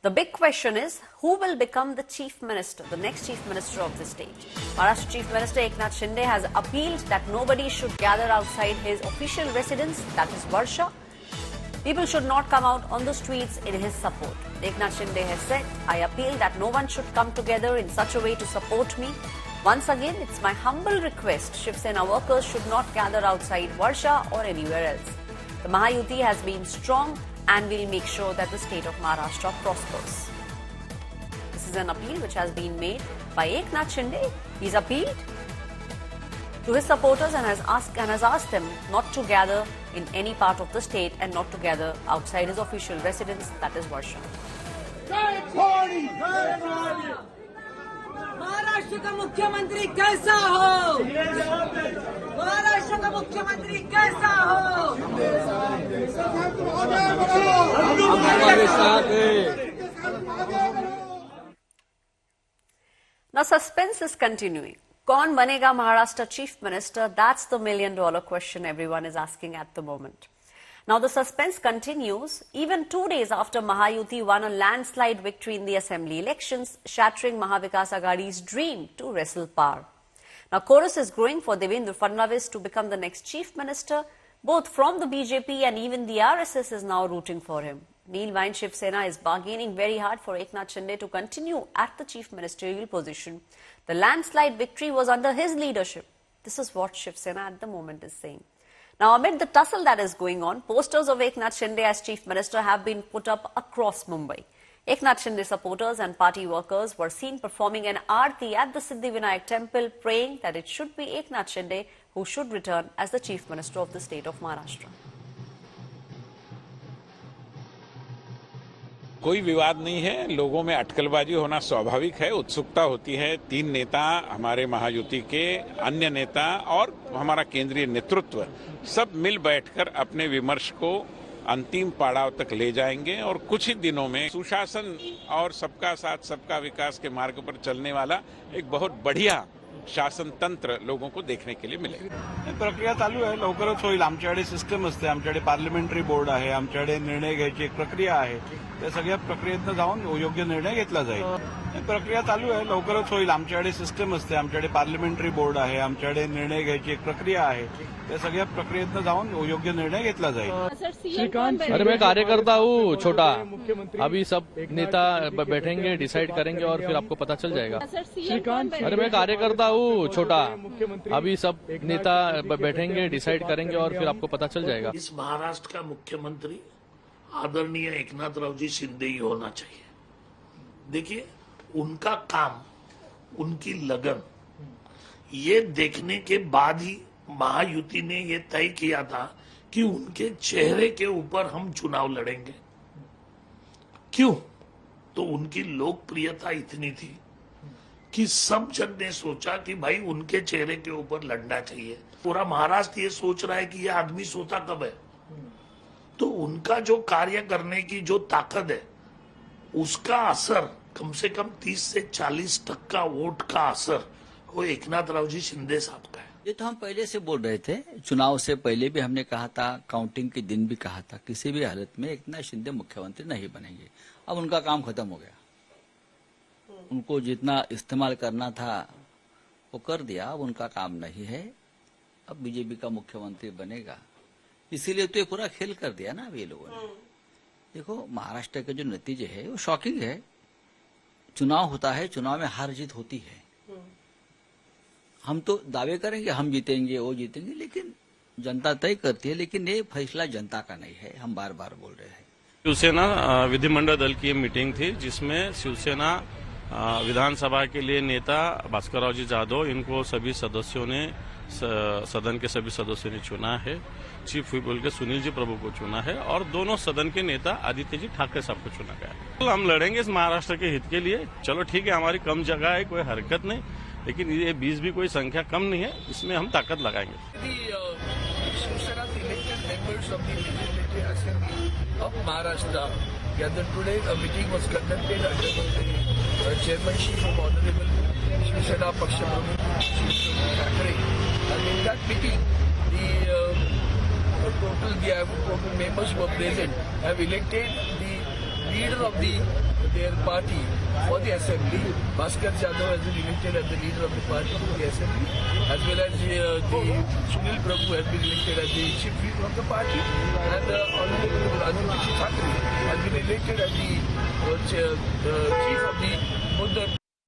The big question is, who will become the chief minister, the next chief minister of the state? Maharashtra Chief Minister Eknath Shinde has appealed that nobody should gather outside his official residence, that is Varsha. People should not come out on the streets in his support. Eknath Shinde has said, I appeal that no one should come together in such a way to support me. Once again, it's my humble request, Shiv Sena workers should not gather outside Varsha or anywhere else. The Mahayuti has been strong and will make sure that the state of Maharashtra prospers. This is an appeal which has been made by Eknath Shinde. He's appealed to his supporters and has asked them not to gather in any part of the state and not to gather outside his official residence, that is Varsha. Maharashtra का मुख्यमंत्री कैसा हो? महाराष्ट्र का मुख्यमंत्री कैसा हो? Now suspense is continuing. Kaun banega Maharashtra Chief Minister? That's the million-dollar question everyone is asking at the moment. Now the suspense continues even 2 days after Mahayuti won a landslide victory in the assembly elections, shattering Mahavikas Aghadi's dream to wrestle power. Now chorus is growing for Devendra Fadnavis to become the next chief minister. Both from the BJP and even the RSS is now rooting for him. Meanwhile, Shiv Sena is bargaining very hard for Eknath Shinde to continue at the chief ministerial position. The landslide victory was under his leadership. This is what Shiv Sena at the moment is saying. Now, amid the tussle that is going on, posters of Eknath Shinde as Chief Minister have been put up across Mumbai. Eknath Shinde supporters and party workers were seen performing an aarti at the Siddhivinayak temple, praying that it should be Eknath Shinde who should return as the Chief Minister of the state of Maharashtra. कोई विवाद नहीं है, लोगों में अटकलबाजी होना स्वाभाविक है, उत्सुकता होती है। 3 नेता, हमारे महायुति के अन्य नेता और हमारा केंद्रीय नेतृत्व सब मिल बैठकर अपने विमर्श को अंतिम पड़ाव तक ले जाएंगे और कुछ ही दिनों में सुशासन और सबका साथ सबका विकास के मार्ग पर चलने वाला एक बहुत बढ़िया शासन तंत्र लोगों को देखने के लिए मिलेगा. प्रक्रिया चालू आहे, लवकरच होईल. आमच्याकडे सिस्टम असते, आमच्याकडे पार्लमेंटरी बोर्ड आहे, आमच्याकडे निर्णय घ्यायची एक प्रक्रिया आहे. त्या सगळ्या प्रक्रियेतनं जाऊन योग्य निर्णय घेतला जाईल. प्रक्रिया चालू आहे, लवकरच होईल. आमच्याकडे सिस्टम असते, आमच्याकडे पार्लमेंटरी बोर्ड आहे, आमच्याकडे निर्णय घ्यायची एक प्रक्रिया आहे. त्या सगळ्या प्रक्रियेतनं जाऊन योग्य निर्णय घेतला जाईल. अरे मैं कार्यकर्ता हूँ छोटा, अभी सब नेता बैठेंगे, डिसाइड करेंगे और फिर आपको पता चल जाएगा. अरे मैं कार्यकर्ता हूँ छोटा, अभी सब नेता बैठेंगे, डिसाइड करेंगे और फिर आपको पता चल जाएगा. इस महाराष्ट्र का मुख्यमंत्री आदरणीय एकनाथरावजी शिंदे ही होना चाहिए. देखिए, उनका काम, उनकी लगन, ये देखने के बाद ही महायुति ने ये तय किया था कि उनके चेहरे के ऊपर हम चुनाव लड़ेंगे. क्यों? तो उनकी लोकप्रियता इतनी थी कि सब जन ने सोचा कि भाई उनके चेहरे के ऊपर लड़ना चाहिए. पूरा महाराष्ट्र ये सोच रहा है कि ये आदमी सोता कब है. तो उनका जो कार्य करने की जो ताकत है, उसका असर कम से कम 30 से 40% वोट का असर वो एकनाथरावजी शिंदे साहब का है. ये तो हम पहले से बोल रहे थे, चुनाव से पहले भी हमने कहा था, काउंटिंग के दिन भी कहा था, किसी भी हालत में एकनाथ शिंदे मुख्यमंत्री नहीं बनेंगे. अब उनका काम खत्म हो गया. उनको जितना इस्तेमाल करना था वो कर दिया. अब उनका काम नहीं है. अब बीजेपी का मुख्यमंत्री बनेगा. इसीलिए तो ये पूरा खेल कर दिया ना अब ये लोगों ने. देखो, महाराष्ट्र के जो नतीजे है वो शॉकिंग है. चुनाव होता है, चुनाव में हार जीत होती है. हम तो दावे करेंगे हम जीतेंगे, वो जीतेंगे, लेकिन जनता तय करती है. लेकिन ये फैसला जनता का नहीं है. हम बार बार बोल रहे हैं. शिवसेना विधिमंडल दल की मीटिंग थी, जिसमें शिवसेना विधानसभा के लिए नेता भास्कररावजी जाधव, इनको सभी सदस्यों ने, सदन के सभी सदस्यों ने चुना है. चीफ व्हिप बोल के सुनील जी प्रभु को चुना है और दोनों सदन के नेता आदित्य जी ठाकरे साहब को चुना गया है. तो हम लड़ेंगे इस महाराष्ट्र के हित के लिए. चलो ठीक है, हमारी कम जगह है, कोई हरकत नहीं, लेकिन ये 20 भी कोई संख्या कम नहीं है. इसमें हम ताकत लगाएंगे. शिवसेना पक्ष प्रमुख Thackeray, and in that meeting the total members were present, have elected the leader of the their party for the assembly. Bhaskar Jadhav has been elected as the leader of the party for the assembly, as well as the Sunil Prabhu has been elected as the chief whip of the party, and Honorable Aditya Thackeray has been elected as the chief of both the